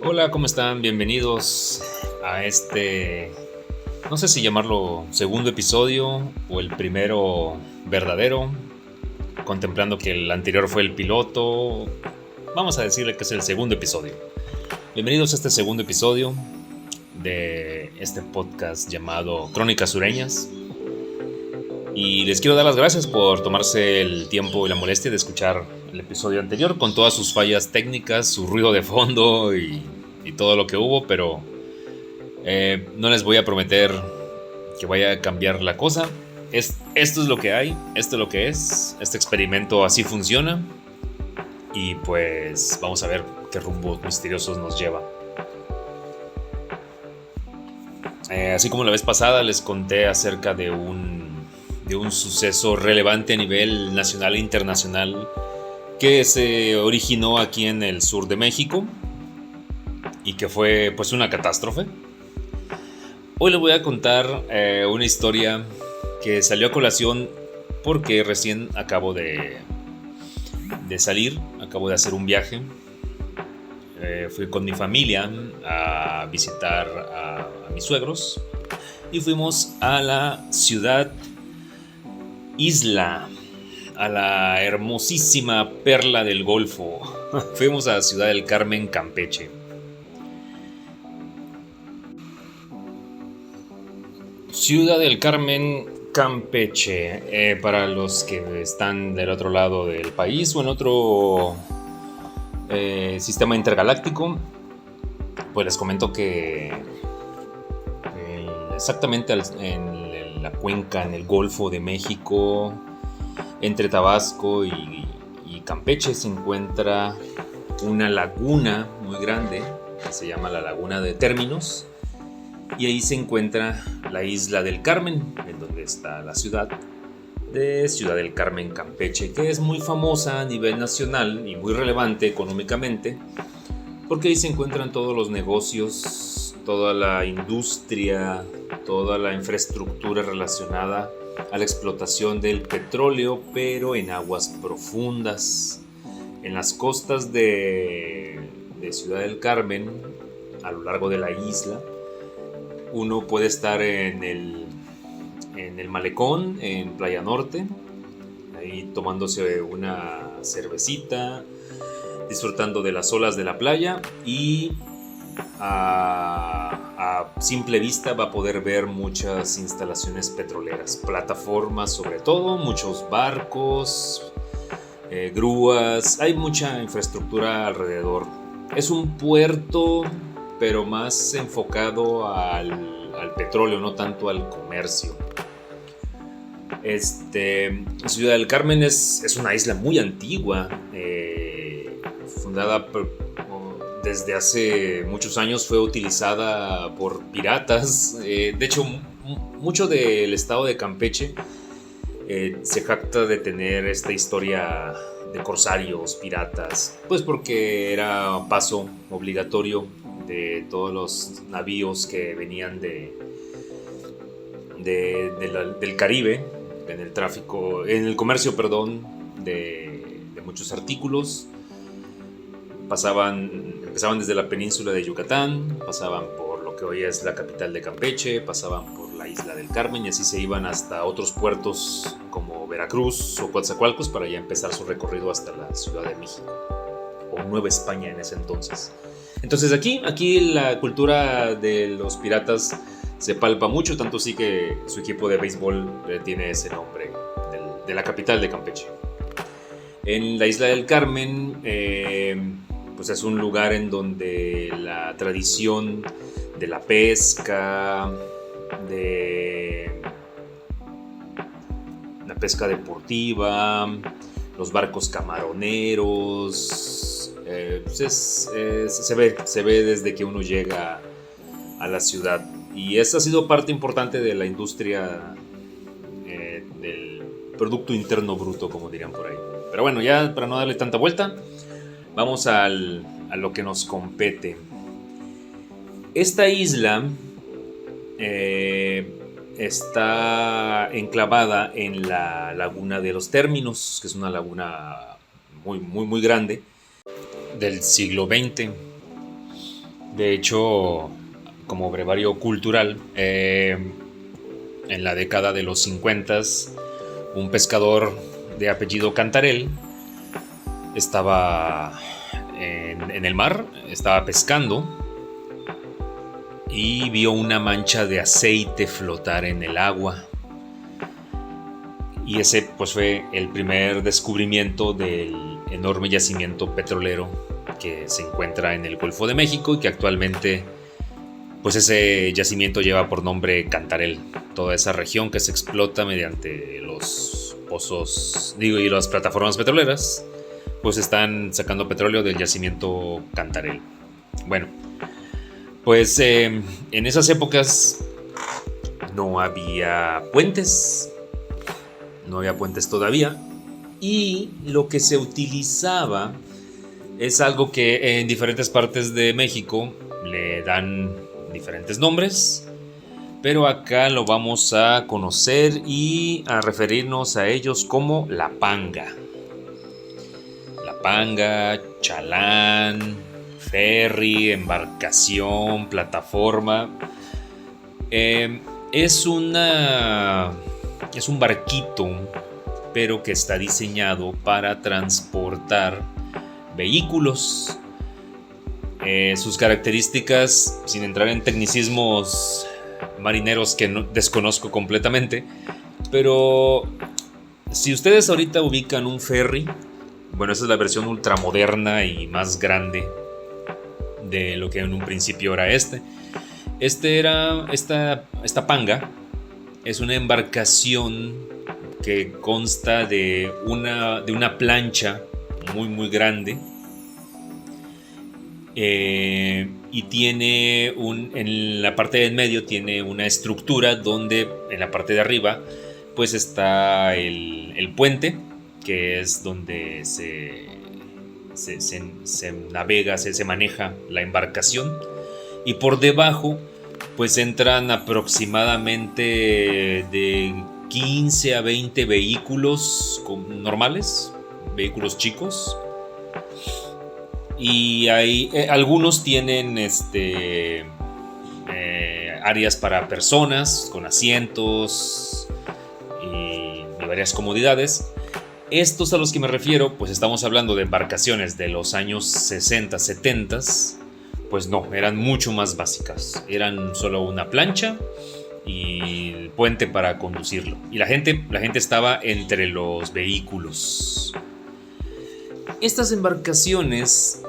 Hola, ¿cómo están? Bienvenidos a no sé si llamarlo segundo episodio o el primero verdadero, contemplando que el anterior fue el piloto. Vamos a decirle que es el segundo episodio. Bienvenidos a este segundo episodio de este podcast llamado Crónicas Sureñas. Y les quiero dar las gracias por tomarse el tiempo y la molestia de escuchar el episodio anterior con todas sus fallas técnicas, su ruido de fondo y todo lo que hubo, pero no les voy a prometer que vaya a cambiar la cosa. Esto es lo que hay, esto es lo que es, este experimento así funciona y pues vamos a ver qué rumbos misteriosos nos lleva. Así como la vez pasada les conté acerca de un suceso relevante a nivel nacional e internacional que se originó aquí en el sur de México y que fue pues una catástrofe. Hoy les voy a contar una historia que salió a colación porque recién acabo de salir, acabo de hacer un viaje. Fui con mi familia a visitar a mis suegros y fuimos a la ciudad isla, a la hermosísima perla del Golfo. Fuimos a Ciudad del Carmen, Campeche. Ciudad del Carmen, Campeche. Para los que están del otro lado del país o en otro sistema intergaláctico, pues les comento que exactamente en la cuenca, en el Golfo de México, entre Tabasco y Campeche, se encuentra una laguna muy grande que se llama la Laguna de Términos. Y ahí se encuentra la isla del Carmen, en donde está la ciudad de Ciudad del Carmen, Campeche, que es muy famosa a nivel nacional y muy relevante económicamente, porque ahí se encuentran todos los negocios, toda la industria, toda la infraestructura relacionada a la explotación del petróleo, pero en aguas profundas. En las costas de Ciudad del Carmen, a lo largo de la isla, uno puede estar en el malecón, en Playa Norte, ahí tomándose una cervecita, disfrutando de las olas de la playa y a simple vista va a poder ver muchas instalaciones petroleras, plataformas sobre todo, muchos barcos, grúas, hay mucha infraestructura alrededor. Es un puerto, pero más enfocado al petróleo, no tanto al comercio. Ciudad del Carmen es una isla muy antigua, fundada desde hace muchos años, fue utilizada por piratas. De hecho, mucho del estado de Campeche se jacta de tener esta historia de corsarios, piratas, pues porque era paso obligatorio de todos los navíos que venían del Caribe, en el tráfico, en el comercio, perdón, de muchos artículos. Empezaban desde la península de Yucatán, pasaban por lo que hoy es la capital de Campeche, pasaban por la isla del Carmen y así se iban hasta otros puertos como Veracruz o Coatzacoalcos para ya empezar su recorrido hasta la Ciudad de México o Nueva España en ese entonces. Entonces aquí la cultura de los piratas se palpa mucho, tanto sí que su equipo de béisbol tiene ese nombre de la capital de Campeche. En la isla del Carmen, pues es un lugar en donde la tradición de la pesca, de la pesca deportiva, los barcos camaroneros, pues se ve desde que uno llega a la ciudad. Y esa ha sido parte importante de la industria del Producto Interno Bruto, como dirían por ahí. Pero bueno, ya para no darle tanta vuelta, vamos a lo que nos compete. Esta isla está enclavada en la Laguna de los Términos, que es una laguna muy, muy, muy grande del siglo XX. De hecho, como brevario cultural, en la década de los 50, un pescador de apellido Cantarell estaba en el mar, estaba pescando y vio una mancha de aceite flotar en el agua. Y ese pues fue el primer descubrimiento del enorme yacimiento petrolero que se encuentra en el Golfo de México y que actualmente pues ese yacimiento lleva por nombre Cantarell. Toda esa región que se explota mediante los pozos, y las plataformas petroleras, pues están sacando petróleo del yacimiento Cantarell. Bueno, pues en esas épocas no había puentes todavía, y lo que se utilizaba es algo que en diferentes partes de México le dan diferentes nombres, pero acá lo vamos a conocer y a referirnos a ellos como la panga. La panga, chalán, ferry, embarcación, plataforma. Es un barquito, pero que está diseñado para transportar vehículos. Sus características, sin entrar en tecnicismos marineros que desconozco completamente, pero si ustedes ahorita ubican un ferry, bueno, esa es la versión ultramoderna y más grande de lo que en un principio era esta panga. Es una embarcación que consta de una plancha muy muy grande, y tiene en la parte del medio tiene una estructura donde en la parte de arriba pues está el puente, que es donde se navega, se maneja la embarcación, y por debajo pues entran aproximadamente de 15 a 20 vehículos normales, vehículos chicos. Y hay algunos tienen áreas para personas con asientos y varias comodidades. Estos a los que me refiero, pues estamos hablando de embarcaciones de los años 60, 70. Pues no, eran mucho más básicas. Eran solo una plancha y el puente para conducirlo. Y la gente estaba entre los vehículos. Estas embarcaciones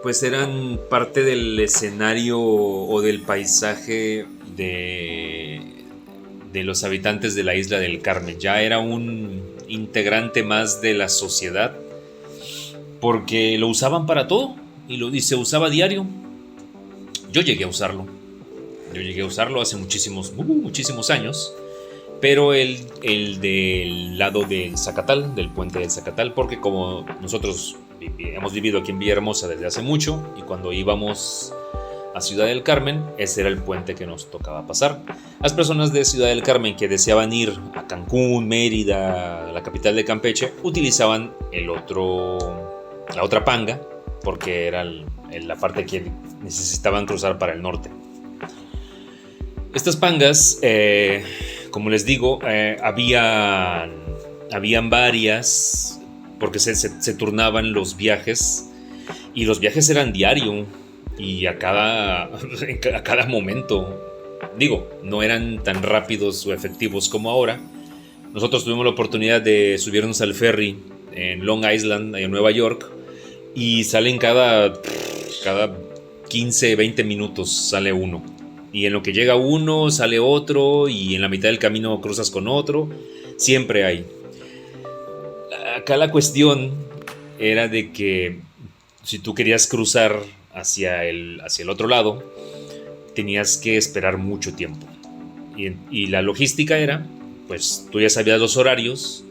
pues eran parte del escenario o del paisaje de los habitantes de la isla del Carmen. Ya era un integrante más de la sociedad, porque lo usaban para todo y se usaba diario. Yo llegué a usarlo hace muchísimos años, pero el del lado del Zacatal, del puente del Zacatal, porque como nosotros hemos vivido aquí en Villahermosa desde hace mucho, y cuando íbamos a Ciudad del Carmen, ese era el puente que nos tocaba pasar. Las personas de Ciudad del Carmen que deseaban ir a Cancún, Mérida, la capital de Campeche, utilizaban la otra panga, porque era la parte que necesitaban cruzar para el norte. Estas pangas, como les digo, habían varias, porque se turnaban los viajes, y los viajes eran diario y a cada momento. Digo, no eran tan rápidos o efectivos como ahora. Nosotros tuvimos la oportunidad de subirnos al ferry en Long Island, en Nueva York, y salen cada 15, 20 minutos sale uno. Y en lo que llega uno, sale otro, y en la mitad del camino cruzas con otro. Siempre hay. Acá la cuestión era de que si tú querías cruzar hacia el otro lado, tenías que esperar mucho tiempo. Y la logística era, pues tú ya sabías los horarios,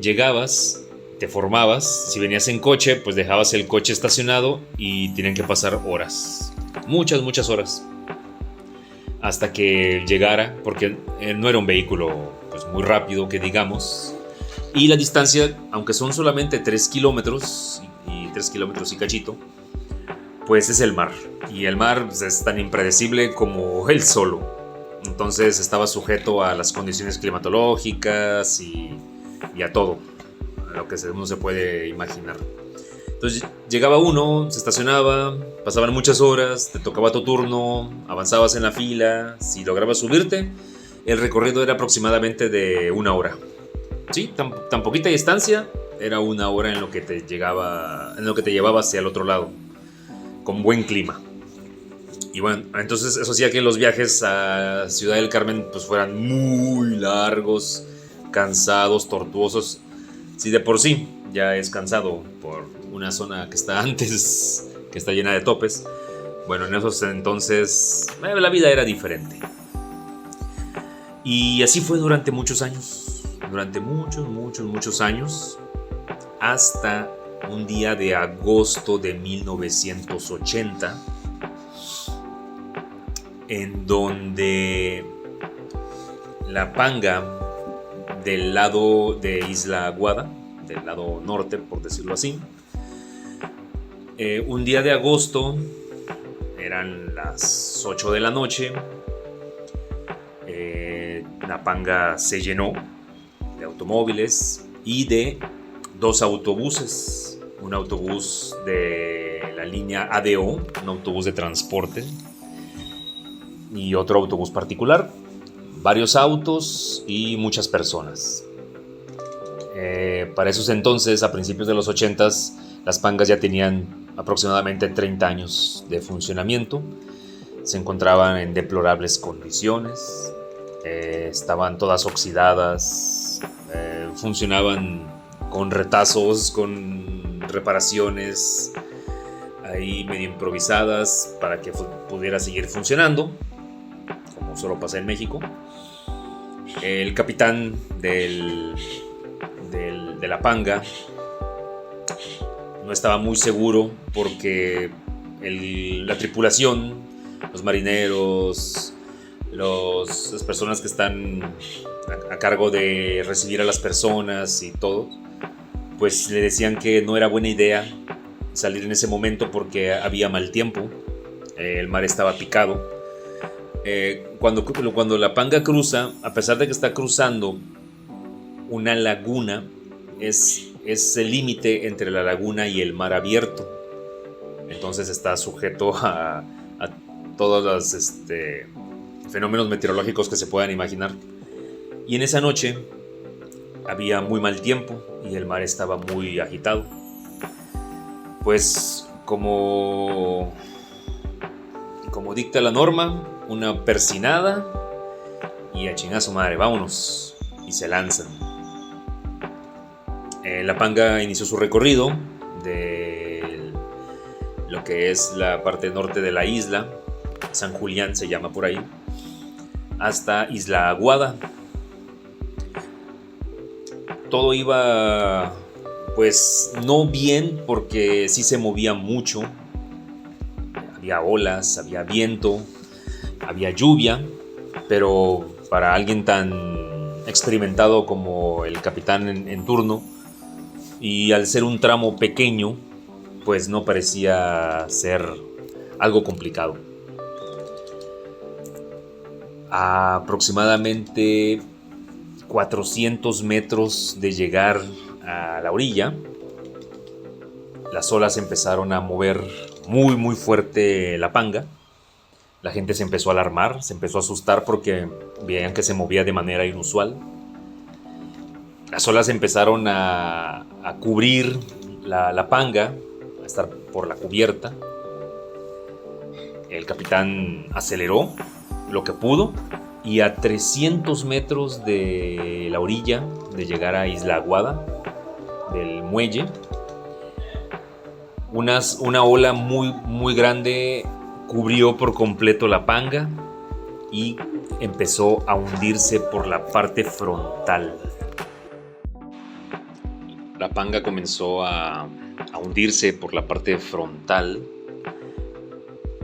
llegabas, te formabas. Si venías en coche, pues dejabas el coche estacionado y tenían que pasar horas. Muchas horas. Hasta que llegara, porque no era un vehículo pues muy rápido que digamos, y la distancia, aunque son solamente 3 kilómetros y 3 kilómetros y cachito, pues es el mar, y el mar pues, es tan impredecible como él solo. Entonces estaba sujeto a las condiciones climatológicas y a todo, a lo que uno se puede imaginar. Entonces llegaba uno, se estacionaba, pasaban muchas horas, te tocaba tu turno, avanzabas en la fila, si lograbas subirte, el recorrido era aproximadamente de 1 hora. Sí, tan poquita distancia, era 1 hora en lo que te llevaba hacia el otro lado, con buen clima. Y bueno, entonces eso hacía que los viajes a Ciudad del Carmen pues fueran muy largos, cansados, tortuosos. Si de por sí ya es cansado por una zona que está antes, que está llena de topes, bueno, en esos entonces la vida era diferente. Y así fue durante muchos años, durante muchos años, hasta un día de agosto de 1980, en donde la panga del lado de Isla Aguada, del lado norte, por decirlo así, un día de agosto, eran las 8 de la noche, la panga se llenó de automóviles y de 2 autobuses, un autobús de la línea ADO, un autobús de transporte, y otro autobús particular, varios autos y muchas personas. Para esos entonces, a principios de los 80s, las pangas ya tenían aproximadamente 30 años de funcionamiento. Se encontraban en deplorables condiciones, estaban todas oxidadas, funcionaban con retazos, con reparaciones ahí medio improvisadas para que pudiera seguir funcionando, como solo pasa en México. El capitán de la panga no estaba muy seguro porque la tripulación, los marineros, las personas que están a cargo de recibir a las personas y todo, pues le decían que no era buena idea salir en ese momento porque había mal tiempo, el mar estaba picado. Cuando la panga cruza, a pesar de que está cruzando una laguna, es el límite entre la laguna y el mar abierto. Entonces está sujeto a todos los fenómenos meteorológicos que se puedan imaginar. Y en esa noche había muy mal tiempo y el mar estaba muy agitado. Pues como dicta la norma, una persinada y a chingar a su madre, vámonos, y se lanzan. La panga inició su recorrido de lo que es la parte norte de la isla, San Julián se llama por ahí, hasta Isla Aguada. Todo iba pues no bien, porque sí se movía mucho, había olas, había viento, había lluvia, pero para alguien tan experimentado como el capitán en turno, y al ser un tramo pequeño, pues no parecía ser algo complicado. A aproximadamente 400 metros de llegar a la orilla, las olas empezaron a mover muy fuerte la panga. La gente se empezó a alarmar, se empezó a asustar porque veían que se movía de manera inusual. Las olas empezaron a cubrir la panga, a estar por la cubierta. El capitán aceleró lo que pudo y a 300 metros de la orilla, de llegar a Isla Aguada, del muelle, una ola muy grande cubrió por completo la panga y empezó a hundirse por la parte frontal. La panga comenzó a hundirse por la parte frontal,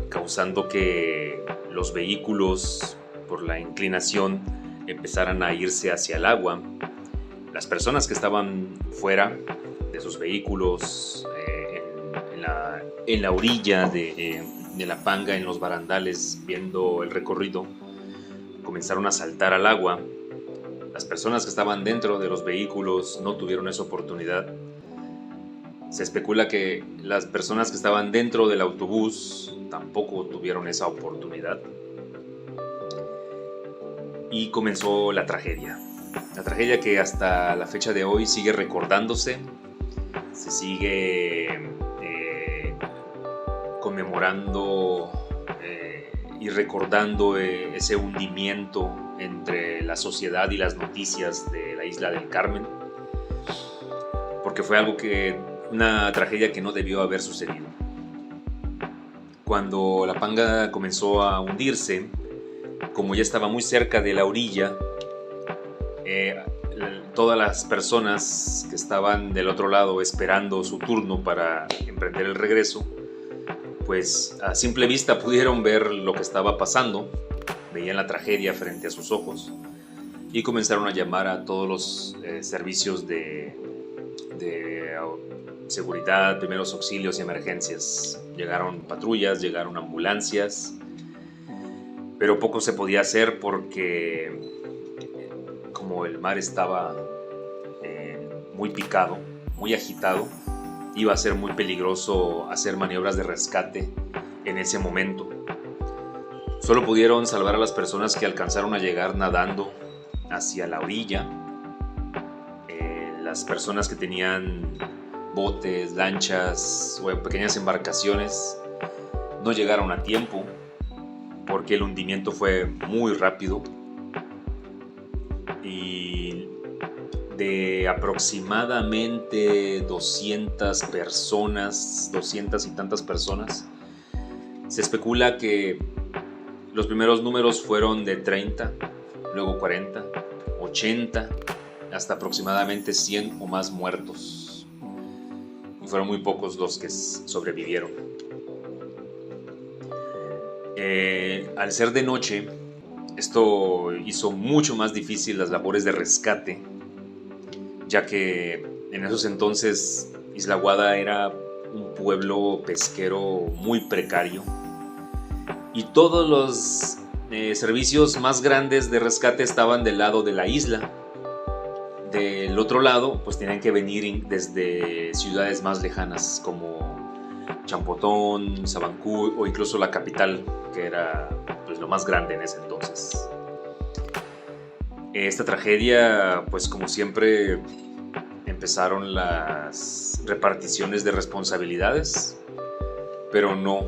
causando que los vehículos, por la inclinación, empezaran a irse hacia el agua. Las personas que estaban fuera de sus vehículos, en la orilla de la Panga en los barandales viendo el recorrido comenzaron a saltar al agua. Las personas que estaban dentro de los vehículos no tuvieron esa oportunidad. Se especula que las personas que estaban dentro del autobús tampoco tuvieron esa oportunidad. Y comenzó la tragedia. La tragedia que hasta la fecha de hoy sigue recordándose, se sigue conmemorando y recordando ese hundimiento entre la sociedad y las noticias de la isla del Carmen, porque fue una tragedia que no debió haber sucedido. Cuando la Panga comenzó a hundirse, como ya estaba muy cerca de la orilla, todas las personas que estaban del otro lado esperando su turno para emprender el regreso, pues a simple vista pudieron ver lo que estaba pasando, veían la tragedia frente a sus ojos y comenzaron a llamar a todos los servicios de seguridad, primeros auxilios y emergencias. Llegaron patrullas, llegaron ambulancias, pero poco se podía hacer porque como el mar estaba muy picado, muy agitado, iba a ser muy peligroso hacer maniobras de rescate en ese momento. Solo pudieron salvar a las personas que alcanzaron a llegar nadando hacia la orilla. Las personas que tenían botes, lanchas o pequeñas embarcaciones no llegaron a tiempo porque el hundimiento fue muy rápido. Y de aproximadamente 200 y tantas personas, se especula que los primeros números fueron de 30, luego 40, 80, hasta aproximadamente 100 o más muertos. Y fueron muy pocos los que sobrevivieron. Al ser de noche, esto hizo mucho más difícil las labores de rescate, ya que en esos entonces Isla Aguada era un pueblo pesquero muy precario y todos los servicios más grandes de rescate estaban del lado de la isla. Del otro lado, pues tenían que venir desde ciudades más lejanas como Champotón, Sabancuy o incluso la capital, que era pues lo más grande en ese entonces. Esta tragedia, pues como siempre, empezaron las reparticiones de responsabilidades, pero no,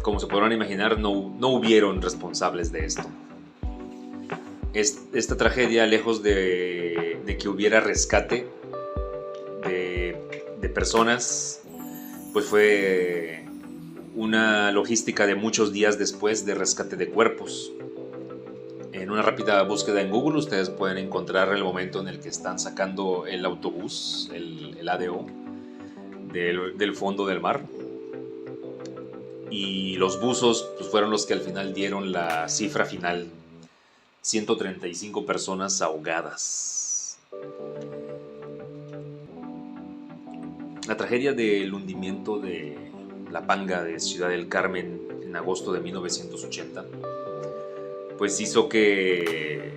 como se podrán imaginar, no hubieron responsables de esto. Esta tragedia, lejos de que hubiera rescate de personas, pues fue una logística de muchos días después de rescate de cuerpos. En una rápida búsqueda en Google ustedes pueden encontrar el momento en el que están sacando el autobús, el ADO, del fondo del mar. Y los buzos pues, fueron los que al final dieron la cifra final: 135 personas ahogadas. La tragedia del hundimiento de la Panga de Ciudad del Carmen en agosto de 1980 pues hizo que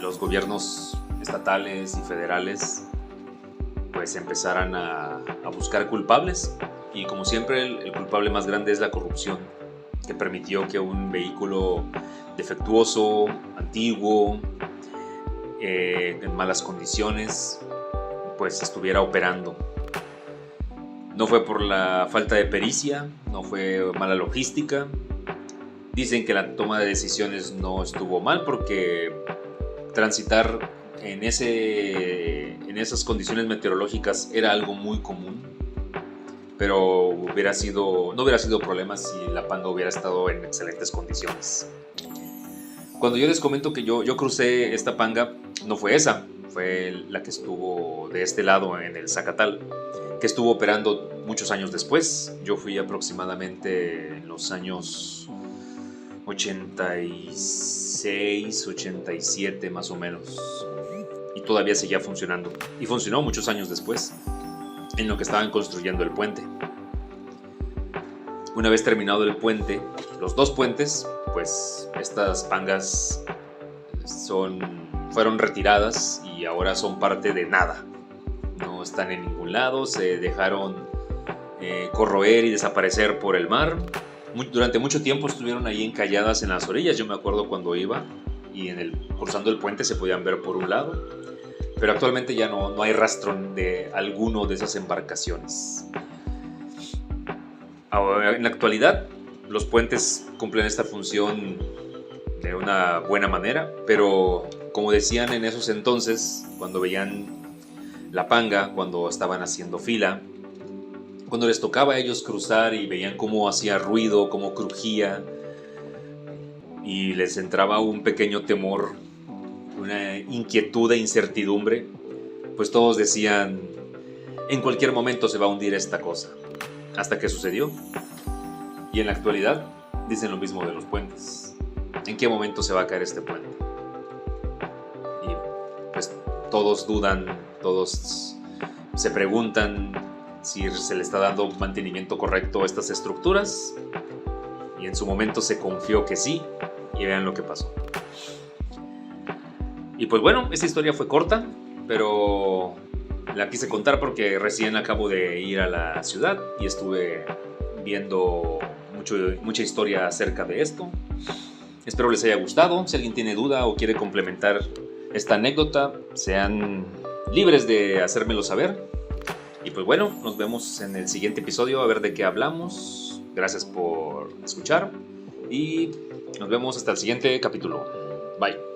los gobiernos estatales y federales pues empezaran a buscar culpables, y como siempre el culpable más grande es la corrupción, que permitió que un vehículo defectuoso, antiguo, en malas condiciones pues estuviera operando. No fue por la falta de pericia, no fue mala logística. Dicen que la toma de decisiones no estuvo mal porque transitar en esas condiciones meteorológicas era algo muy común, pero no hubiera sido problema si la Panga hubiera estado en excelentes condiciones. Cuando yo les comento que yo crucé esta Panga, no fue esa, fue la que estuvo de este lado en el Zacatal, que estuvo operando muchos años después. Yo fui aproximadamente en los años 86, 87 más o menos, y todavía seguía funcionando, y funcionó muchos años después, en lo que estaban construyendo el puente. Una vez terminado el puente, los dos puentes, pues estas pangas fueron retiradas y ahora son parte de nada. No están en ningún lado, se dejaron corroer y desaparecer por el mar. Durante mucho tiempo estuvieron ahí encalladas en las orillas. Yo me acuerdo cuando iba y cruzando el puente se podían ver por un lado, pero actualmente ya no hay rastro de alguno de esas embarcaciones. Ahora, en la actualidad, los puentes cumplen esta función de una buena manera, pero como decían en esos entonces, cuando veían la panga, cuando estaban haciendo fila, cuando les tocaba a ellos cruzar y veían cómo hacía ruido, cómo crujía, y les entraba un pequeño temor, una inquietud e incertidumbre, pues todos decían, en cualquier momento se va a hundir esta cosa. Hasta que sucedió. Y en la actualidad dicen lo mismo de los puentes. ¿En qué momento se va a caer este puente? Y pues todos dudan, todos se preguntan si se le está dando mantenimiento correcto a estas estructuras. Y en su momento se confió que sí, y vean lo que pasó. Y pues bueno, esta historia fue corta, pero la quise contar porque recién acabo de ir a la ciudad y estuve viendo mucha historia acerca de esto. Espero les haya gustado. Si alguien tiene duda o quiere complementar esta anécdota, sean libres de hacérmelo saber. Y pues bueno, nos vemos en el siguiente episodio a ver de qué hablamos. Gracias por escuchar y nos vemos hasta el siguiente capítulo. Bye.